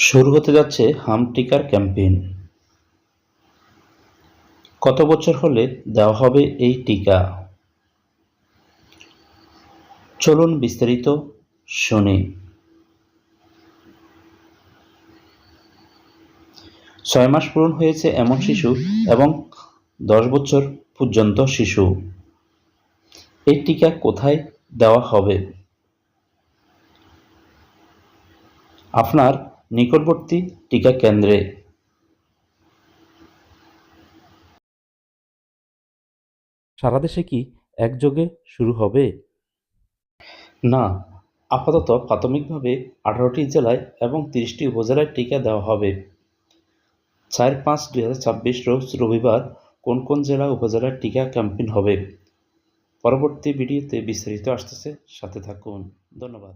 শুরু হতে যাচ্ছে হাম টিকার ক্যাম্পেইন। কত বছর হলে দেওয়া হবে এই টিকা? চলুন বিস্তারিত শুনি। 6 মাস পূরণ হয়েছে এমন শিশু এবং 10 বছর পর্যন্ত শিশু। এই টিকা কোথায় দেওয়া হবে? আপনার নিকটবর্তী টিকা কেন্দ্রে। সারা দেশে কি একযোগে শুরু হবে? না, আপাতত প্রাথমিকভাবে 18টি জেলায় এবং 30টি উপজেলায় টিকা দেওয়া হবে। 4-5-2026 রোজ রবিবার কোন কোন জেলা উপজেলায় টিকা ক্যাম্পেইন হবে? পরবর্তী ভিডিওতে বিস্তারিত আসতেছে, সাথে থাকুন। ধন্যবাদ।